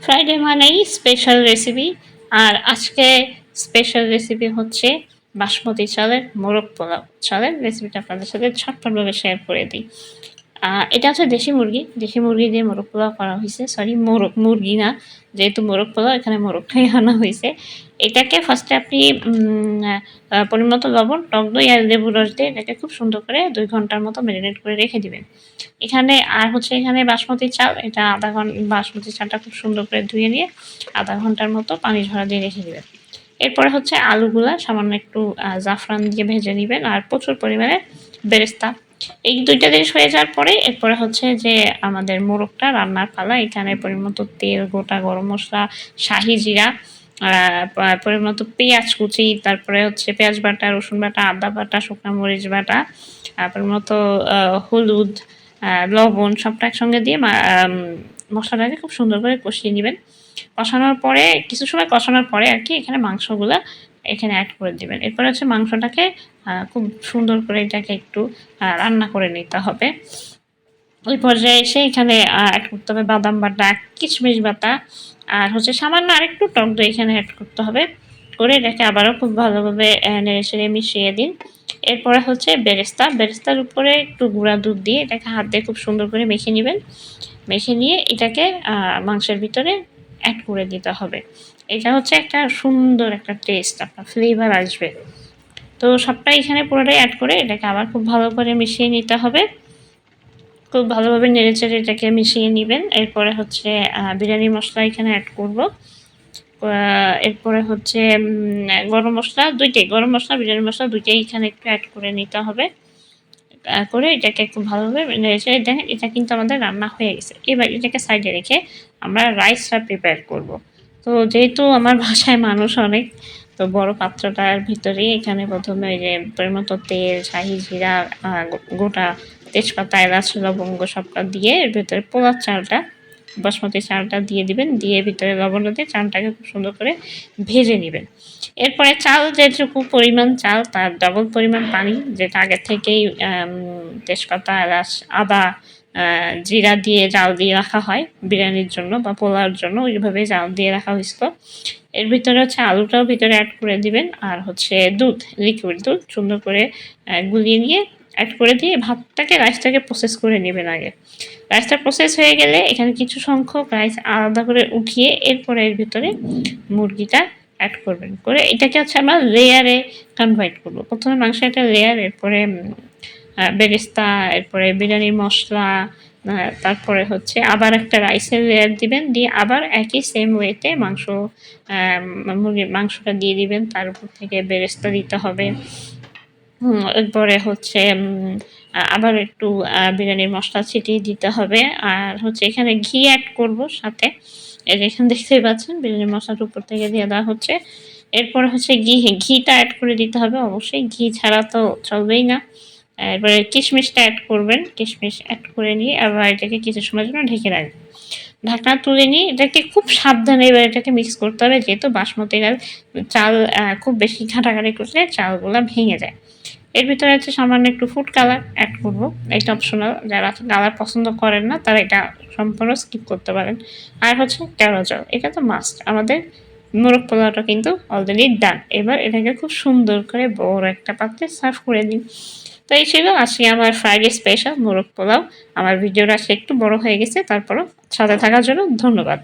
Friday মানেই special recipe. আর আজকে special recipe হচ্ছে বাসমতি চালের মোরগ পোলাও। চলেন রেসিপিটা আপনাদের সাথে ঝটপটভাবে শেয়ার করে দিই। এটা হচ্ছে দেশি মুরগি দিয়ে মোরগ পোলাও করা হয়েছে। সরি, মুরগি না, যেহেতু মোরগ পোলাও এখানে মোরগটাই আনা হয়েছে। এটাকে ফার্স্টে আপনি পরিমতো লবণ, টক দই আর লেবুর রস দিয়ে এটাকে খুব সুন্দর করে 2 ঘন্টার মতো ম্যারিনেট করে রেখে দিবেন। এখানে বাসমতি চাল, এটা বাসমতি চালটা খুব সুন্দর করে ধুয়ে নিয়ে আধা ঘন্টার মতো পানি ঝরা দিয়ে রেখে দিবেন। এরপরে হচ্ছে আলুগুলা সামান্য একটু জাফরান দিয়ে ভেজে নিবেন আর প্রচুর পরিমাণে বেরেস্তা। এই ২টা জিনিস হয়ে যাওয়ার পরে এরপরে হচ্ছে যে আমাদের মোরগটা রান্নার পালা। এখানে পরিমতো তেল, গোটা গরম মসলা, শাহি জিরা, পরিমতো পেঁয়াজ কুচি, তারপরে হচ্ছে পেঁয়াজ বাটা, রসুন বাটা, আদা বাটা, শুকনো মরিচ বাটা, পরিমতো হলুদ, লবণ সবটা একসঙ্গে দিয়ে মশলাটাকে খুব সুন্দর করে কষিয়ে নেবেন। কিছু সময় কষানোর পরে আর কি এখানে মাংসগুলা এখানে অ্যাড করে দিবেন। এরপরে হচ্ছে মাংসটাকে খুব সুন্দর করে এটাকে একটু রান্না করে নিতে হবে। ওই পর্যায়ে এসে এখানে অ্যাড করতে হবে বাদাম বাটা, কিশমিশ বাটা, আর হচ্ছে সামান্য আরেকটু টক দই এখানে অ্যাড করতে হবে। করে এটাকে আবারও খুব ভালোভাবে নেড়েচেড়ে মিশিয়ে দিন। এরপরে হচ্ছে বেরেস্তার উপরে একটু গুঁড়া দুধ দিয়ে এটাকে হাত দিয়ে খুব সুন্দর করে মেখে নিবেন। মেখে নিয়ে এটাকে মাংসের ভিতরে অ্যাড করে দিতে হবে। এটা হচ্ছে একটা সুন্দর একটা টেস্ট, আপনার ফ্লেভার আসবে। তো সবটাই এখানে পুরোটাই অ্যাড করে এটাকে আবার খুব ভালো করে মিশিয়ে নিতে হবে। খুব ভালোভাবে নেড়েচেড়ে এটাকে মিশিয়ে নিবেন। এরপরে হচ্ছে বিরিয়ানি মসলা এখানে অ্যাড করব। এরপরে হচ্ছে গরম মসলা ২ টাই, গরম মসলা, বিরিয়ানি মসলা ২ টাই এখানে একটু অ্যাড করে নিতে হবে। করে এটাকে একটু ভালোভাবে নেড়েচেড়ে দেখেন এটা কিন্তু আমাদের রান্না হয়ে গেছে। এবার এটাকে সাইডে রেখে আমরা রাইসটা প্রিপেয়ার করব। তো যেহেতু আমার বাসায় মানুষ অনেক, তো বড় পাত্রটার ভিতরেই এখানে ১ম এ ওই যে পরিমতো তেল, শাহি জিরা, গোটা তেজপাতা, এলাচ, লবঙ্গ সবটা দিয়ে এর ভেতরে পোলার চালটা, বাসমতি চালটা দিয়ে দিবেন। দিয়ে ভিতরে লবণ দিয়ে চালটাকে খুব সুন্দর করে ভেজে নিবেন। এরপরে চাল যেটুকু পরিমাণ চাল তার ডবল পরিমাণ পানি, যেটা আগে থেকেই তেজপাতা, এলাচ, আদা, জিরা দিয়ে জাল দিয়ে রাখা হয় বিরিয়ানির জন্য বা পোলাওর জন্য, ওইভাবে জাল দিয়ে রাখা হয়েছিল। এর ভিতরে হচ্ছে আলুটাও ভিতরে অ্যাড করে দিবেন আর হচ্ছে দুধ, লিকুইড দুধ সুন্দর করে গুলিয়ে নিয়ে অ্যাড করে দিয়ে রাইসটাকে প্রসেস করে নেবেন আগে। রাইসটা প্রসেস হয়ে গেলে এখানে কিছু সংখ্যক রাইস আলাদা করে উঠিয়ে এরপরে এর ভিতরে মুরগিটা অ্যাড করবেন। করে এটাকে হচ্ছে আমরা লেয়ারে কনভার্ট করব। ১ম এ মাংসের একটা লেয়ার, এরপরে বেরেস্তা, এরপরে বিরিয়ানির মসলা, তারপরে হচ্ছে আবার একটা রাইসের লেয়ার দিবেন। দিয়ে আবার একই সেম ওয়েতে মুরগির মাংসটা দিয়ে দিবেন। তার উপর থেকে বেরেস্তা দিতে হবে। এরপরে হচ্ছে আবার একটু বিরিয়ানির মসলা ছিটিয়ে দিতে হবে। আর হচ্ছে এখানে ঘি অ্যাড করব সাথে। এই যে এখানে দেখতেই পাচ্ছেন বিরিয়ানির মসলাটা উপর থেকে দিয়ে দেওয়া হচ্ছে। এরপরে হচ্ছে ঘিটা অ্যাড করে দিতে হবে অবশ্যই। ঘি ছাড়া তো চলবেই না। এরপরে কিশমিশটা অ্যাড করবেন। কিশমিশ অ্যাড করে নিয়ে আবার এটাকে কিছু সময়ের জন্য ঢেকে রাখবেন। ঢাকনা তুলে নিয়ে এটাকে খুব সাবধানে এবার এটাকে মিক্স করতে হবে, যেহেতু বাসমতি চাল খুব বেশি ঘাঁটাঘাঁটি করলে চালগুলা ভেঙে যায়। এর ভিতরে হচ্ছে সামান্য একটু ফুড কালার অ্যাড করব। এটা অপশনাল, যারা কালার পছন্দ করেন না তারা এটা সম্পূর্ণ স্কিপ করতে পারেন। আর হচ্ছে কেওড়া জল, এটা তো মাস্ট। আমাদের মোরগ পোলাওটা কিন্তু অলরেডি ডান। এবার এটাকে খুব সুন্দর করে বড় একটা পাত্রে সার্ভ করে দিন। তো এই ছিল আজকে আমার ফ্রাইডে স্পেশাল মোরগ পোলাও। আমার ভিডিওটা আসলে একটু বড় হয়ে গেছে, তারপরও সাথে থাকার জন্য ধন্যবাদ।